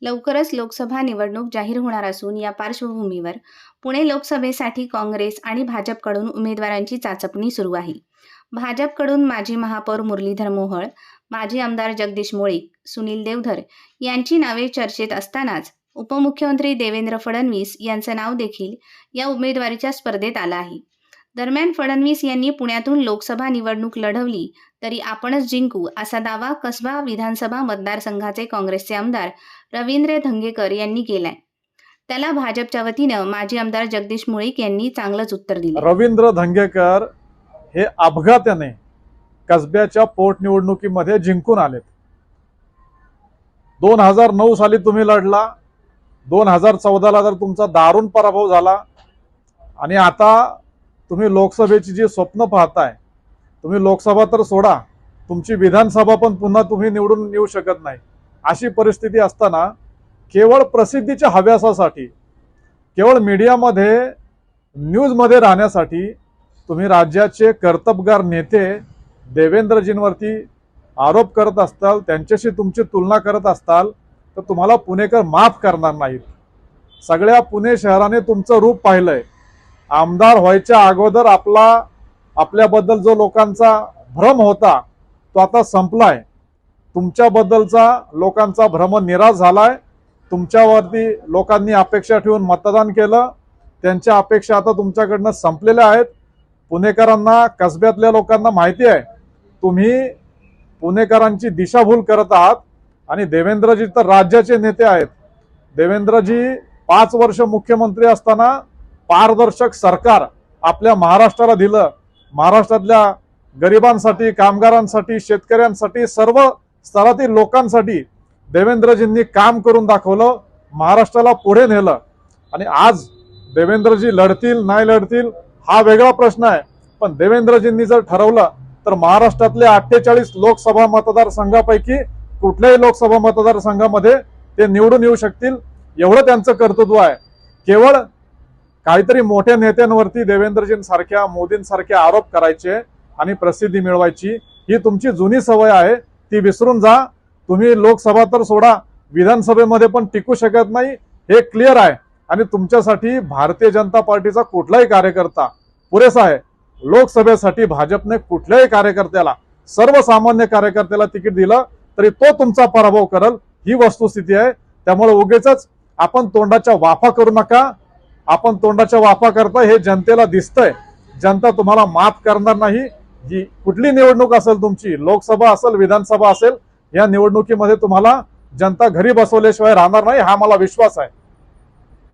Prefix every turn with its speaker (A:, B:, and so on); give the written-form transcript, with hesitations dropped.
A: लवकरच लोकसभा निवडणूक जाहीर होणार असून या पार्श्वभूमीवर पुणे लोकसभेसाठी काँग्रेस आणि भाजपकडून उमेदवारांची चाचपणी सुरू आहे. भाजपकडून माजी महापौर मुरलीधर मोहोळ, माजी आमदार जगदीश मुळीक, सुनील देवधर यांची नावे चर्चेत असतानाच उपमुख्यमंत्री देवेंद्र फडणवीस यांचं नाव देखील या उमेदवारीच्या स्पर्धेत आलं आहे. दरम्यान फडणवीस यांनी पुण्यातून लोकसभा निवडणूक लढवली तरी आपणच जिंकू असा दावा कसबा विधानसभा मतदारसंघाचे काँग्रेसचे आमदार रवींद्र धंगेकर यांनी केलाय. त्याला भाजपच्या वतीनं माजी आमदार जगदीश मुळीक यांनी चांगलंच उत्तर दिलं.
B: रवींद्र धंगेकर हे अपघाताने कसब्याच्या पोटनिवडणुकीमध्ये जिंकून आलेत. 2009 साली तुम्ही लढला, 2014ला तर तुमचा दारुण पराभव झाला आणि आता तुम्ही लोकसभेची जी स्वप्न पाहताय, तुम्ही लोकसभा तर सोडा, तुमची विधानसभा पण पुन्हा तुम्ही निवडून येऊ शकत नाही. अशी परिस्थिती असताना केवळ प्रसिद्धीच्या हव्यासासाठी, केवळ मीडियामध्ये न्यूजमध्ये राहण्यासाठी तुम्ही राज्याचे कर्तबगार नेते देवेंद्रजींवरती आरोप करत असताल, त्यांच्याशी तुमची तुलना करत असताल तर तुम्हाला पुणेकर माफ करणार नाहीत. सगळ्या पुणे शहराने तुमचं रूप पाहिलंय. आमदार व्हायच्या अगोदर आपल्याबद्दल जो लोकांचा भ्रम होता तो आता संपलाय. तुमच्याबद्दलचा लोकांचा भ्रम निराश झालाय. तुमच्यावरती लोकांनी अपेक्षा ठेवून मतदान केलं. त्यांच्या अपेक्षा आता तुमच्याकडनं संपलेल्या आहेत. पुणेकरांना, कसब्यातल्या लोकांना माहिती आहे तुम्ही पुणेकरांची दिशाभूल करत आहात आणि देवेंद्रजी तर राज्याचे नेते आहेत. देवेंद्रजी 5 वर्ष मुख्यमंत्री असताना पारदर्शक सरकार आपल्या महाराष्ट्राला दिलं. महाराष्ट्रातल्या गरिबांसाठी, कामगारांसाठी, शेतकऱ्यांसाठी, सर्व स्तरातील लोकांसाठी देवेंद्रजींनी काम करून दाखवलं, महाराष्ट्राला पुढे नेलं. आणि आज देवेंद्रजी लढतील नाही लढतील हा वेगळा प्रश्न आहे, पण देवेंद्रजींनी जर ठरवलं तर महाराष्ट्रातल्या 48 लोकसभा मतदारसंघापैकी कुठल्याही लोकसभा मतदारसंघामध्ये ते निवडून येऊ शकतील. एवढं त्यांचं कर्तृत्व आहे. केवळ काहीतरी मोठ्या नेत्यांवरती देवेंद्रजींसारख्या, मोदींसारखे आरोप करायचे आणि प्रसिद्धी मिळवायची ही तुमची जुनी सवय आहे, ती विसरून जा. तुम्ही लोकसभा तर सोडा, विधानसभेमध्ये पण टिकू शकत नाही हे क्लिअर आहे. आणि तुमच्यासाठी भारतीय जनता पार्टीचा कुठलाही कार्यकर्ता पुरेसा आहे. लोकसभेसाठी भाजपने कुठल्याही कार्यकर्त्याला, सर्वसामान्य कार्यकर्त्याला तिकीट दिलं तरी तो तुमचा पराभव करल, ही वस्तुस्थिती आहे. त्यामुळे उगीचच आपण तोंडाच्या वाफा करू नका. आपण तोंडाच्या वाफा करता हे जनतेला दिसतंय. जनता तुम्हाला माफ करणार नाही. जी कुठली निवडणूक असेल तुमची, लोकसभा असेल, विधानसभा असेल, या निवडणुकीमध्ये तुम्हाला जनता घरी बसवल्याशिवाय राहणार नाही, हा मला विश्वास आहे.